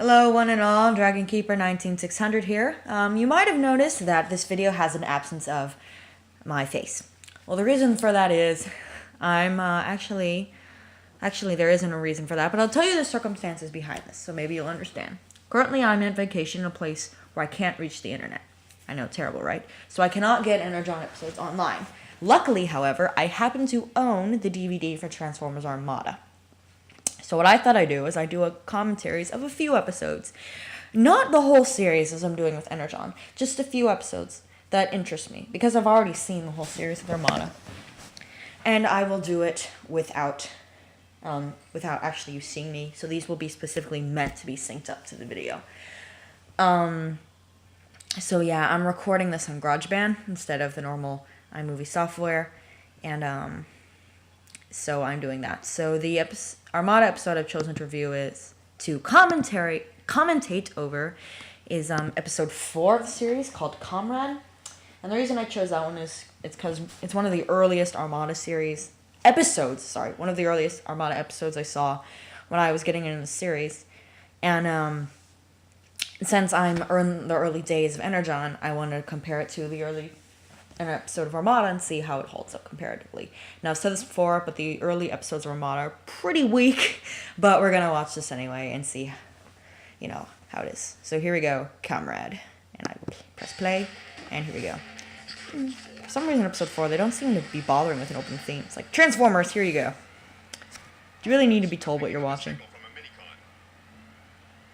Hello one and all, Dragon Keeper 19600 here. You might have noticed that this video has an absence of my face. Well, the reason for that is I'm actually there isn't a reason for that, but I'll tell you the circumstances behind this, so maybe you'll understand. Currently I'm on vacation in a place where I can't reach the internet. I know, terrible, right? So I cannot get Energon episodes online. Luckily, however, I happen to own the DVD for Transformers Armada. So what I thought I'd do is I'd do a commentaries of a few episodes. Not the whole series as I'm doing with Energon, just a few episodes that interest me, because I've already seen the whole series of Armada. And I will do it without actually you seeing me, so these will be specifically meant to be synced up to the video. So yeah, I'm recording this on GarageBand instead of the normal iMovie software, and so I'm doing that. So the Armada episode I've chosen to review is to commentate over is episode 4 of the series called Comrade. And the reason I chose that one is it's because it's one of the earliest Armada episodes, one of the earliest Armada episodes I saw when I was getting into the series. And since I'm in the early days of Energon, I wanted to compare it to an episode of Armada and see how it holds up comparatively. Now, I've said this before, but the early episodes of Armada are pretty weak, but we're going to watch this anyway and see, how it is. So here we go, Comrade. And I will press play, and here we go. For some reason, episode 4, they don't seem to be bothering with an opening theme. It's like, Transformers, here you go. Do you really need to be told what you're watching?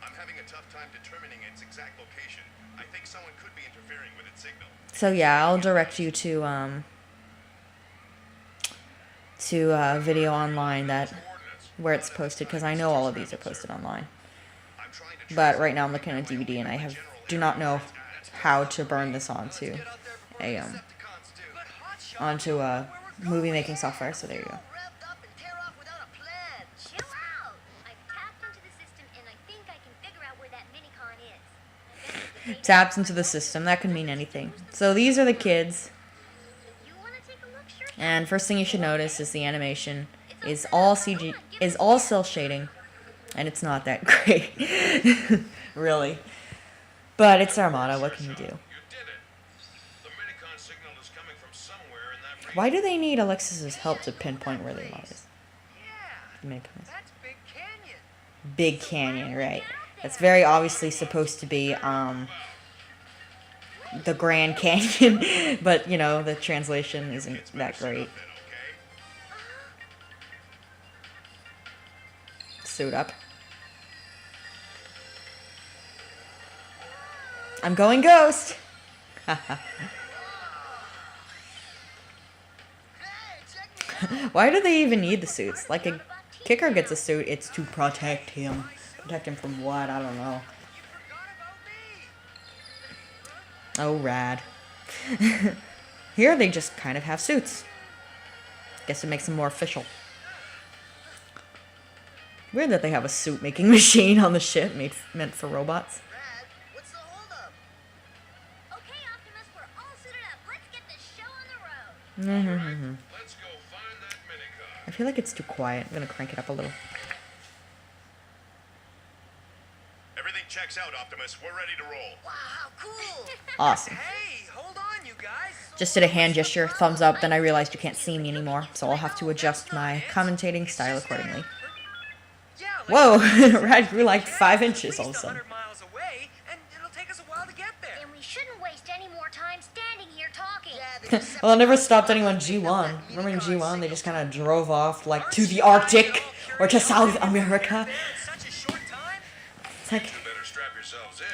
I'm having a tough time determining its exact location. I think someone could be interfering with its signal. So yeah, I'll direct you to a video online where it's posted, because I know all of these are posted online. But right now I'm looking at a DVD and I do not know how to burn this onto a movie making software. So there you go. Taps into the system. That could mean anything. So these are the kids. And first thing you should notice is the animation is all CG, is all cell shading, and it's not that great, really. But it's Armada. What can you do? Why do they need Alexis's help to pinpoint where the Armada is? Big Canyon, right? That's very obviously supposed to be the Grand Canyon, but the translation isn't that great. Suit up. I'm going ghost. Why do they even need the suits? Like, a kicker gets a suit, it's to protect him. Protect him from what? I don't know. Oh, rad. Here they just kind of have suits. Guess it makes them more official. Weird that they have a suit-making machine on the ship meant for robots. Brad, what's the holdup? Okay, Optimus, we're all suited up. Let's get this show on the road. Let's go find that minicar. I feel like it's too quiet. I'm gonna crank it up a little. Everything checks out, Optimus. We're ready to roll. Wow, cool. Awesome. Hey, hold on, you guys. Just did a hand gesture, thumbs up, then I realized you can't see me anymore, so I'll have to adjust my commentating style accordingly. Whoa, Rad grew like 5 inches all of a sudden. Miles away, and it'll take us a while to get there. And we shouldn't waste any more time standing here talking. Well, it never stopped anyone G1. Remember in G1, they just kind of drove off, like, to the Arctic, or to South America. Such a short time. It's like, You better strap yourselves in.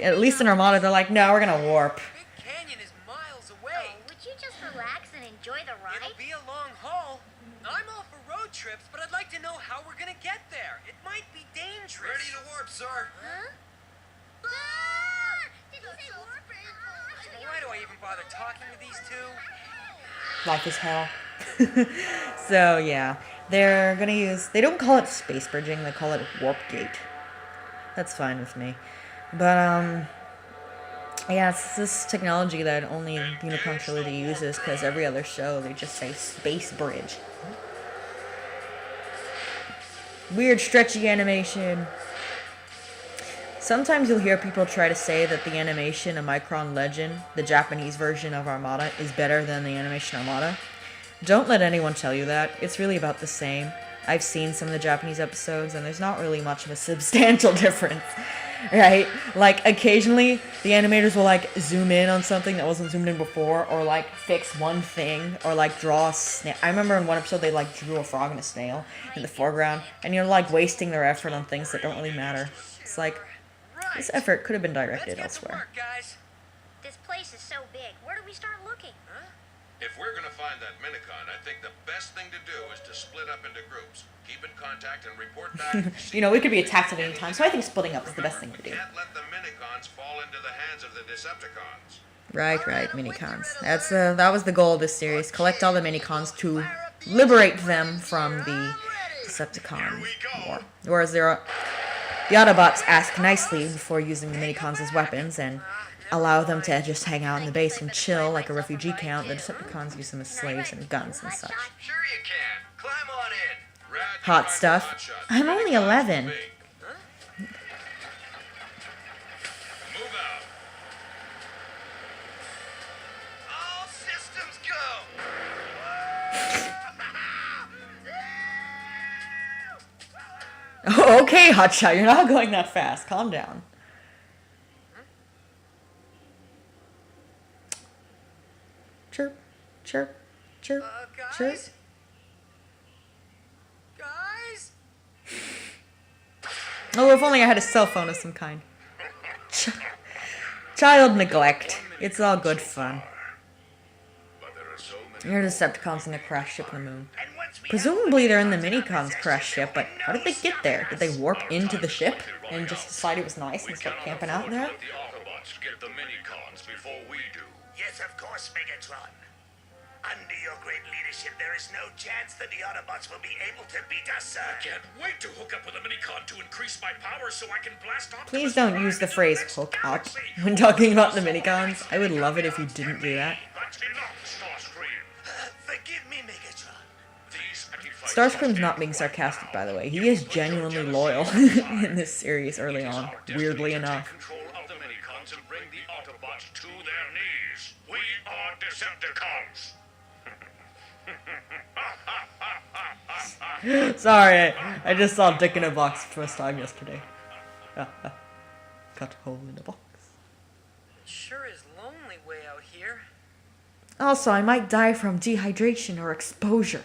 at least in Armada, they're like, no, we're gonna warp. Big Canyon is miles away. Would you just relax and enjoy the ride? It'll be a long haul. I'm all for road trips, but I'd like to know how we're gonna get there. It might be dangerous. Ready to warp, sir. Huh? Did you say warp? Why do I even bother talking to these two? Life is hell. So, yeah. They're gonna they don't call it space bridging, they call it warp gate. That's fine with me. But, yeah, it's this technology that only Unicron Trilogy uses, because every other show, they just say space bridge. Weird stretchy animation. Sometimes you'll hear people try to say that the animation of Micron Legend, the Japanese version of Armada, is better than the animation Armada. Don't let anyone tell you that. It's really about the same. I've seen some of the Japanese episodes, and there's not really much of a substantial difference, right? Like, occasionally, the animators will, like, zoom in on something that wasn't zoomed in before, or, like, fix one thing, or, like, draw a snail. I remember in one episode they, like, drew a frog and a snail in the foreground, and you're, like, wasting their effort on things that don't really matter. It's like, this effort could have been directed elsewhere. Guys. This place is so big. Where do we start looking? Huh? If we're gonna find that minicon, I think the best thing to do is to split up into groups. Keep in contact and report back. You know, we could be attacked at any time, so I think splitting up is the best thing to do. Can't let the minicons fall into the hands of the Decepticons. Right, minicons. That was the goal of this series. Collect all the minicons to liberate them from the Decepticon war. Whereas the Autobots ask nicely before using the minicons as weapons and allow them to just hang out in the base and chill like a refugee camp. The Decepticons use them as slaves and guns and such. Sure you can. Climb on in. Rad, you Hot are stuff. hot shots. I'm only 11. Move out. All systems go. Okay, Hotshot, you're not going that fast. Calm down. Chirp, chirp, chirp, chirp. Guys? Guys? Oh, if only I had a cell phone of some kind. Child neglect. It's all good fun. But there are so many. You're Decepticons in a crash ship on the moon. Presumably they're in the Minicons crash ship, but how did they get there? Did they warp into the ship and just decide it was nice and start camping out there? The Autobots get the minicons before we do. Yes, of course, Megatron. Under your great leadership, there is no chance that the Autobots will be able to beat us, sir. Can't wait to hook up with a minicon to increase my power so I can blast off. Please don't use the phrase hook up when talking about the Minicons. I would love it if you didn't do that. That's enough, Starscream. Forgive me, Megatron. These anti-fighters Starscream's not being sarcastic, by the way. He is genuinely loyal in this series early on, weirdly enough. Control of the minicons and bring the Autobots to their knees. We are Decepticons. Sorry, I just saw Dick in a Box for the first time yesterday. Cut a hole in the box. Sure is lonely way out here. Also, I might die from dehydration or exposure.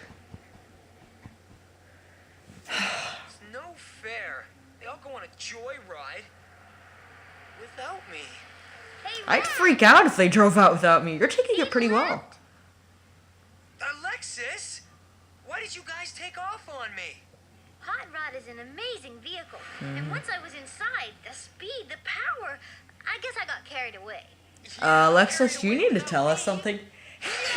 It's no fair. They all go on a joyride without me. Hey, I'd Rod! freak out if they drove out without me. You're taking it pretty well. Alexis, why did you guys take off on me? Hot Rod is an amazing vehicle. And once I was inside, the speed, the power, I guess I got carried away. Alexis, you need to tell us something.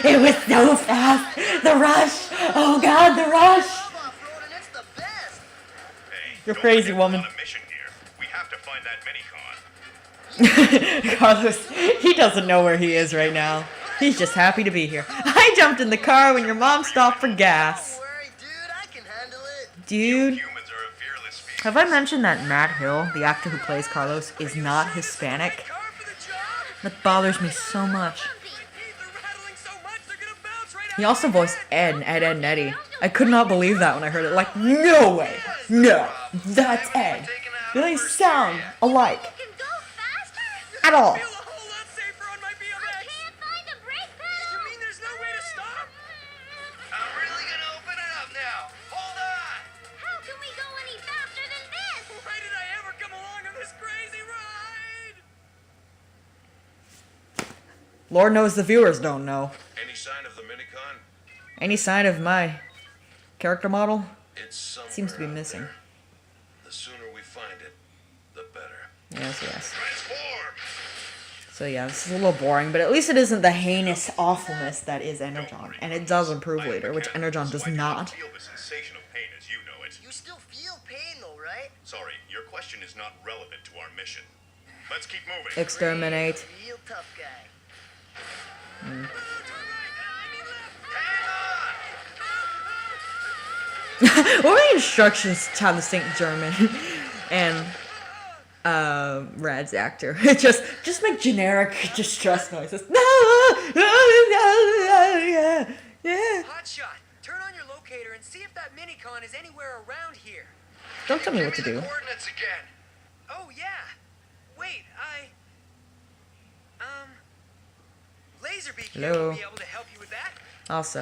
It was so fast. The rush. Oh God, the rush. Off-roading, it's the best. Hey, You're don't crazy, forget woman. we're on a mission here. We have to find that minicon. Carlos, he doesn't know where he is right now. He's just happy to be here. I jumped in the car when your mom stopped for gas. Don't worry, dude. I can handle it. Dude, Humans are a fearless species. have I mentioned that Matt Hill, the actor who plays Carlos, is not Hispanic? Car for the job? That bothers me so much. They're rattling so much they're gonna bounce right He out also of my voiced head. Ed in Ed, Ed, and Eddie. I could not believe that when I heard it. Like, no way. No, that's Ed. They sound alike. You can go faster? At all. I feel a whole lot safer on my I BMX. can't find the brake You pedal! mean there's no way to stop? I'm really gonna open it up now. Hold on. How can we go any faster than this? Why did I ever come along on this crazy ride? Lord knows the viewers don't know. Any sign of the minicon? Any sign of my character model? It's somewhere Seems to be out missing. there. The sooner we find it, the better. Yes. Transform! So yeah, this is a little boring, but at least it isn't the heinous awfulness that is Energon. And it does improve later, which Energon does not. Feel the sensation of pain as you know it. You still feel pain, though, right? Sorry, your question is not relevant to our mission. Let's keep moving. Exterminate. Real tough guy. What were the instructions to how to think German? And Rad's actor. just make generic distress noises. Yeah. Hotshot, turn on your locator and see if that minicon is anywhere around here. Don't tell me what to Give me do. the coordinates again. Oh, yeah. Wait, Laserbeak here Hello. will be able to help you with that. Also,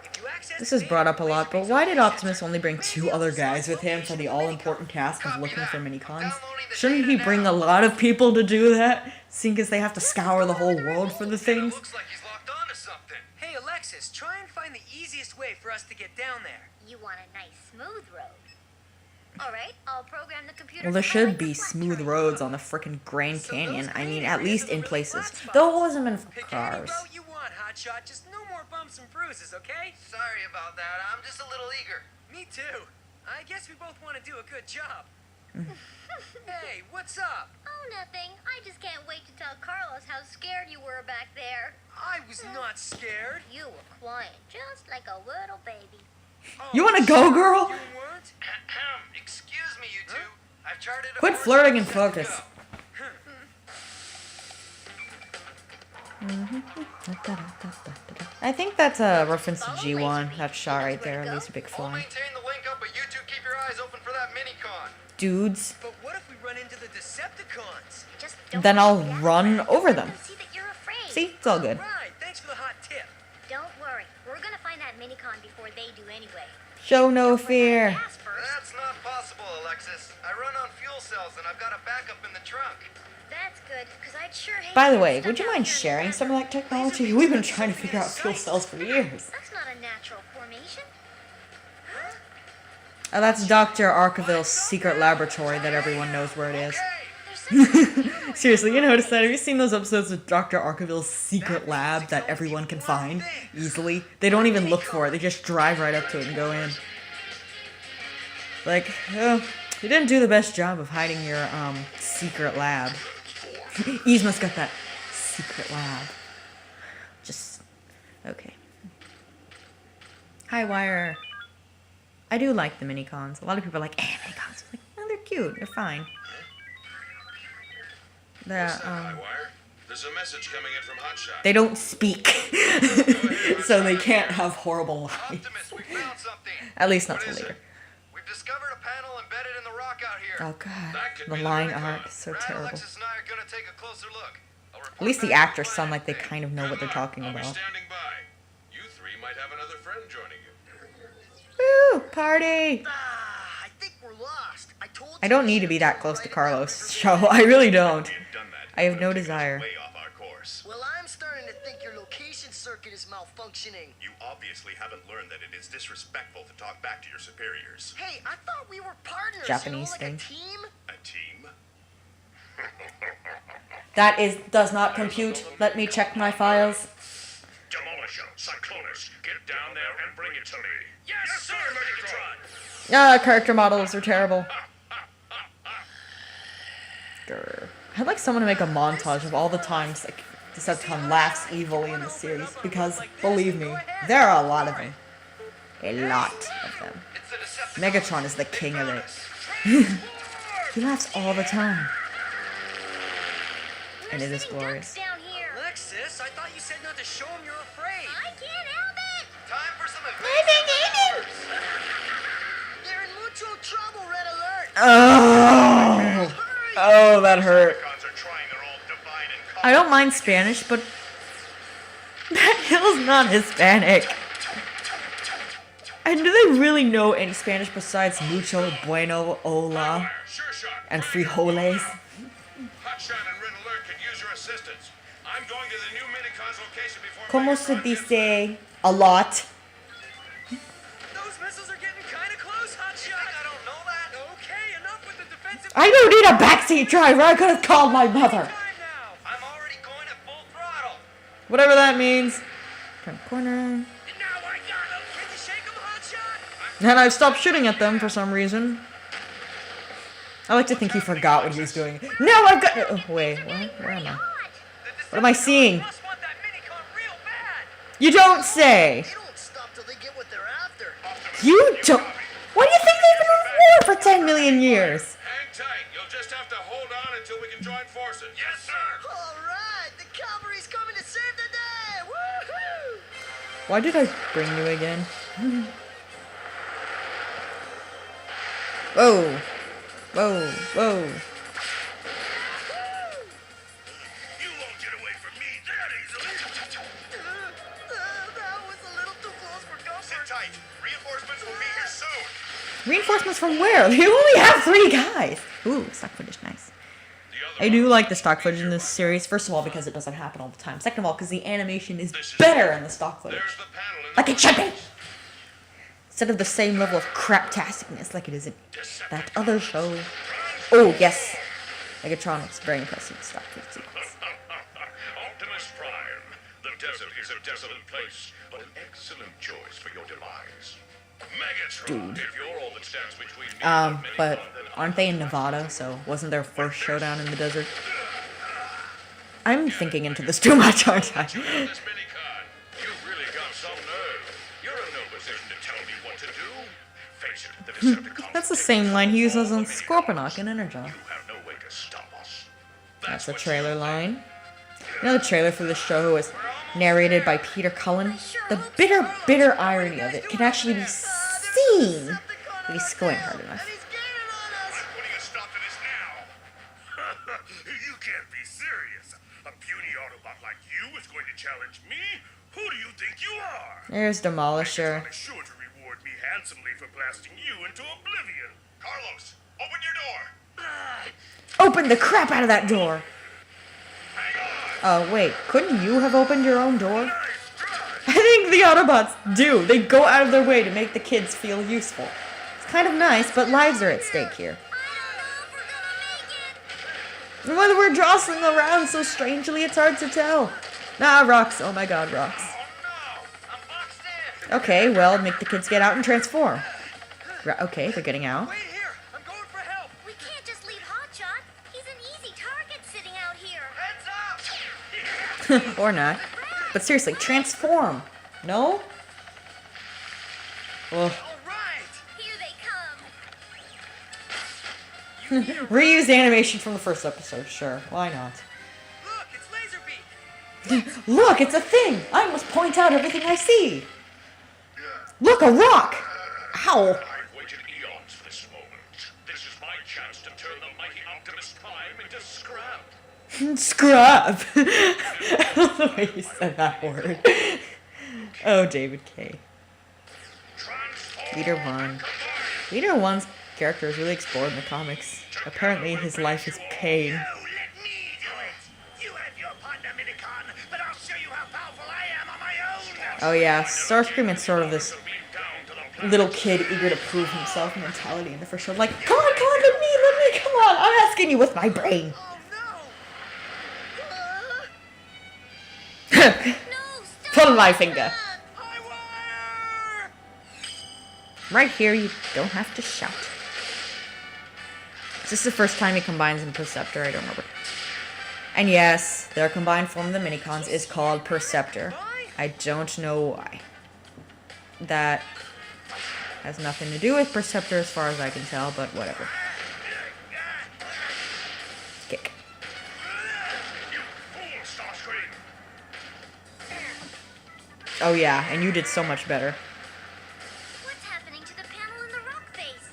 If you access this is the brought data up a lot, but Laserbeak's why did own Optimus sensor, only bring maybe 2 it'll other decide guys with him for location the of the all-important task of Copy looking that. for I'm minicons? downloading the Shouldn't data he bring now. a lot of people to do that, seeing as they have to scour the whole world for the It things? looks like he's locked onto something. Hey, Alexis, try and find the easiest way for us to get down there. You want a nice smooth road. Alright, I'll program the computer. Well, there to should highlight be the flat smooth terrain. roads on the frickin' Grand So Canyon. those I mean, green at areas least are the in really places. flat spots. Though it wasn't meant for Pick cars. any route you want, Hotshot. Just no more bumps and bruises, okay? Sorry about that. I'm just a little eager. Me too. I guess we both want to do a good job. Hey, what's up? Oh, nothing. I just can't wait to tell Carlos how scared you were back there. I was not scared. You were quiet, just like a little baby. Oh, You wanna go, shit, girl? You weren't? Excuse me, you two. I've charted a Quit course flirting and set to go. focus. I think that's a reference to G1. That shot right there, at least a big I'll fly. maintain the link up, but you two keep your eyes open for that minicon. Dudes. But what if we run into the Decepticons? Just don't Then I'll react run like over you them. can see that you're afraid. See? It's all good. Right, thanks for the hot tip. Don't worry. We're gonna find that minicon before they do anyway. Show no Don't run out of fear. gas first. That's not possible, Alexis. I run on fuel cells and I've got a backup in the trunk. That's good, because I'd sure hate By to the way, get would you stuck out mind here in the sharing desert. some of that technology? We've been trying to figure out fuel cells for years. That's not a natural formation. Oh, that's Dr. Arkaville's secret laboratory that everyone knows where it is. There's something new. Seriously, you notice that? Have you seen those episodes of Dr. Arkaville's secret lab that everyone can find easily? They don't even look for it. They just drive right up to it and go in. Like, oh, you didn't do the best job of hiding your, secret lab. Yzma's got that secret lab. Just, okay. Hi, Wire. I do like the minicons. A lot of people are like, minicons. I'm like, oh, they're cute. They're fine. What's that, Highwire? There's a message coming in from Hotshot. They don't speak. So they can't have horrible lives. Optimus, we found something. At least not What till is later. We've discovered a panel embedded in the rock out here. Oh god. That could The be line minicon. art is so Brad, terrible. Alexis, and I are gonna take a closer look. I'll report At least the back if we actors find sound like they anything. kind of know what they're Good luck. talking I'll be about. standing by. You three might have another friend joining you. Woo! Party! I think we're lost. I told I don't need to be that close to Carlos' show. I really don't. We have done that. I have but no it took us desire. Way off our course. Well, I'm starting to think your location circuit is malfunctioning. You obviously haven't learned that it is disrespectful to talk back to your superiors. Hey, I thought we were partners. Japanese like thing. a team. A team? That does not compute. Let me check my files. Demolisher, Cyclonus, get down there and bring it to me. Yes, sir, Megatron! Ah, character models are terrible. Grr. I'd like someone to make a montage of all the times like Decepticon laughs evilly in the series, because believe me, there are a lot of them. A lot of them. It's the Decepticons. Megatron is the king of it. He laughs all the time. And it is Sitting glorious. ducks down here. Alexis, I thought you said not to show them you're afraid. I can't help it. Time for some evasive They're in mucho trouble. Red alert. Oh! Oh, that hurt. Decepticons are trying their old divide and conquer. I don't mind Spanish, but that hill's not Hispanic. And do they really know any Spanish besides mucho, bueno, hola, Sure shot. and frijoles? Hotshot and Red Alert could use your assistance. I'm going to the new minicon's location before Como se Megatron gets dice a lot? Those missiles are getting kind of close, Hotshot. I don't know that. Okay, enough with the defensive. I don't need a backseat driver. I could have called my mother. Time now. I'm already going at full throttle. Whatever that means. Turn corner. Now I got him. Can you shake them, Hotshot? And I've stopped shooting at them for some reason. I like to think he forgot what he was doing. No, I've got. Oh, wait, what? Where am I? What am I seeing? Must want that minicon real bad. You don't say. They don't stop till they get what they're after. You don't. Why do you think they've been in war for 10 million years? Hang tight. You'll just have to hold until we can join forces. Yes, sir. All right, the cavalry's coming to save the day! Woohoo! Why did I bring you again? Whoa. Whoa. Whoa. You won't get away from me that easily. That was a little too close for Sit comfort. tight. Reinforcements will be here soon. Reinforcements from where? They only have 3 guys. Ooh, stock footage, nice. I do like the stock footage in this series. First of all, because it doesn't happen all the time. Second of all, because the animation is better in the stock footage. There's the panel in Like it should be! Instead of the same level of craptasticness like it is in that other show. Oh, yes. Megatronics, very impressive stock footage sequence. Optimus Prime. The desert is a desolate place, but an excellent choice for your demise. Megatron, if you're all that stands between me and the But Minicon, then aren't they in Nevada, so wasn't their first showdown in the desert? I'm thinking into this too much, aren't I? this Minicon, you've really got some nerve. You're in no position to tell me what to do. Face it, the Decepticons. That's the same line he uses on Scorponok and Energon. You have no way to stop us. That's a what trailer line. You know, the trailer for the show was narrated by Peter Cullen. The bitter irony of it can actually be seen if he's going hard enough. And he's gaining on us! I'm putting a stop to this now. You can't be serious. A puny Autobot like you is going to challenge me? Who do you think you are? There's Demolisher. Megatron is sure to reward me handsomely for blasting you into oblivion. Carlos, open your door. Open the crap out of that door! Oh, wait. Couldn't you have opened your own door? I think the Autobots do. They go out of their way to make the kids feel useful. It's kind of nice, but lives are at stake here. I don't know if we're gonna make it. And whether we're jostling around so strangely, it's hard to tell. Ah, rocks. Oh my god, rocks. Oh no! I'm boxed in! Okay, well, make the kids get out and transform. Okay, they're getting out. Wait here! I'm going for help! We can't just leave Hotshot. He's an easy target sitting out here. Heads up! Or not. But seriously, transform. No? Ugh. All right! Here they come. Reuse the animation from the first episode, sure. Why not? Look, it's Laserbeak! Look, it's a thing! I must point out everything I see! Look, a rock! Ow! I've waited eons for this moment. This is my chance to turn the mighty Optimus Prime into scrap. Scrap! I love the way you said that word. Oh, David K. Leader 1. Leader 1's character is really explored in the comics. Apparently, his life is pain. No, let me do it. You have your partner, Minicon, but I'll show you how powerful I am on my own. Oh yeah, Starscream is sort of this little kid eager to prove himself mentality in the first show. Like, come on, let me, come on. I'm asking you with my brain. Oh no! No, stop. Pull my finger. High wire! Right here, you don't have to shout. Is this the first time he combines in Perceptor? I don't remember. And yes, their combined form of the Minicons is called Perceptor. I don't know why. That has nothing to do with Perceptor as far as I can tell, but whatever. Kick. Oh yeah, and you did so much better. What's happening to the panel in the rock face?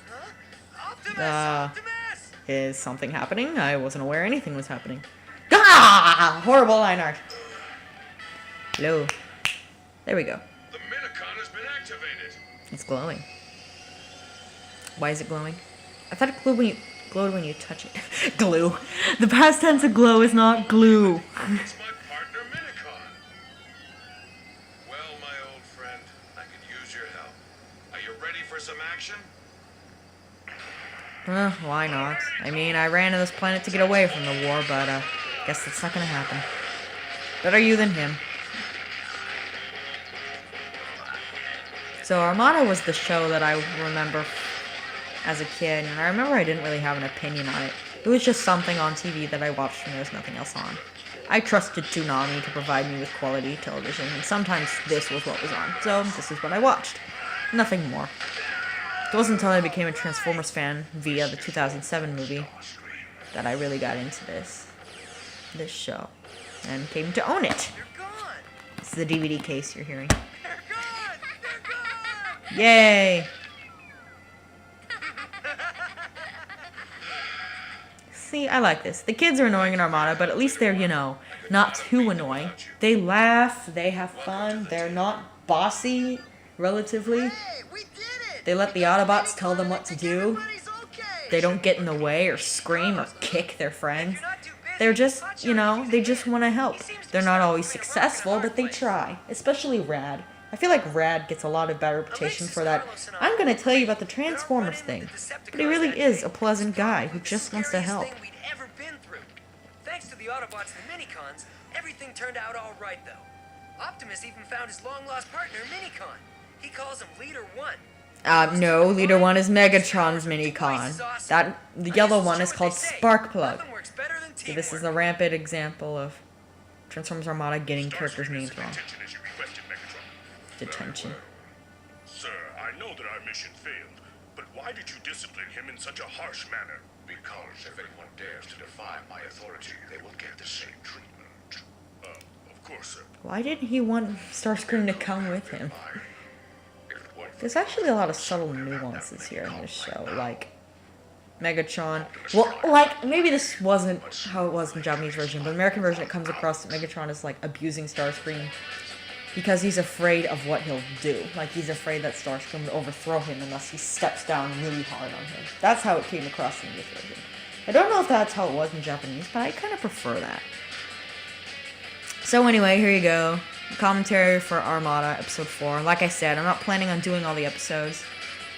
Optimus! Uh, Optimus! Is something happening? I wasn't aware anything was happening. Ah! Horrible line art. Hello. There we go. The Minicon has been activated. It's glowing. Why is it glowing? I thought it glowed when you touch it. Glue. The past tense of glow is not glue. It's my partner, Minicon. Well, my old friend, I could use your help. Are you ready for some action? Why not? I mean, I ran to this planet to get away from the war, but guess that's not gonna happen. Better you than him. So Armada was the show that I remember as a kid, and I remember I didn't really have an opinion on it. It was just something on TV that I watched when there was nothing else on. I trusted Toonami to provide me with quality television, and sometimes this was what was on, so this is what I watched. Nothing more. It wasn't until I became a Transformers fan via the 2007 movie that I really got into this show and came to own it. They're gone. This is the DVD case you're hearing. They're gone. They're gone. Yay! See, I like this. The kids are annoying in Armada, but at least they're, you know, not too annoying. They laugh, they have fun, they're not bossy, relatively. Hey, we did it! They let the Autobots tell them what to do. Everybody's okay. They don't get in the way or scream or kick their friends. You're not too busy. They're just, Hotshot you know, is they using just it. want to help. He seems to They're be not starting always to play around successful, the but they hard way. try. Especially Rad. I feel like Rad gets a lot of bad reputation for that. I'm going to tell you about the Transformers thing. But he really is a pleasant guy who just wants to help. Thing we'd ever been through. Thanks to the Autobots and the Minicons, everything turned out all right, though. Optimus even found his long-lost partner, Minicon. He calls him Leader 1. No, Leader 1 is Megatron's Minicon. The yellow one is called Sparkplug. Nothing works better than So this is teamwork. a rampant example of Transformers Armada getting characters' names wrong. Attention as you requested, Megatron. Detention. Sir, I know that our mission failed, but why did you discipline him in such a harsh manner? Because if anyone dares to defy my authority, they will get the same treatment. Of course, sir. Why didn't he want Starscream to come with him? If it weren't for There's actually a lot of subtle nuances here in this show, like Megatron. Well, like, maybe this wasn't how it was in the Japanese version, but the American version, it comes across that Megatron is, like, abusing Starscream because he's afraid of what he'll do. Like, he's afraid that Starscream will overthrow him unless he steps down really hard on him. That's how it came across in this version. I don't know if that's how it was in Japanese, but I kind of prefer that. So anyway, here you go. Commentary for Armada, episode 4. Like I said, I'm not planning on doing all the episodes.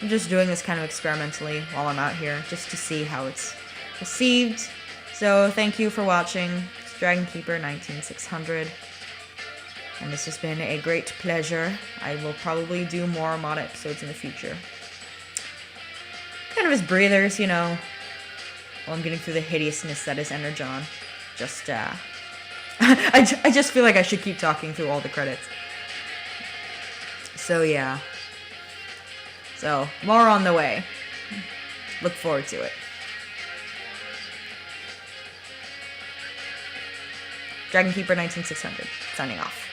I'm just doing this kind of experimentally while I'm out here, just to see how it's received. So thank you for watching. It's Dragon Keeper 19600. And this has been a great pleasure. I will probably do more Armada episodes in the future. Kind of as breathers, you know, while I'm getting through the hideousness that is Energon. Just, I just feel like I should keep talking through all the credits. So, yeah. So, more on the way. Look forward to it. Dragon Keeper 19600, signing off.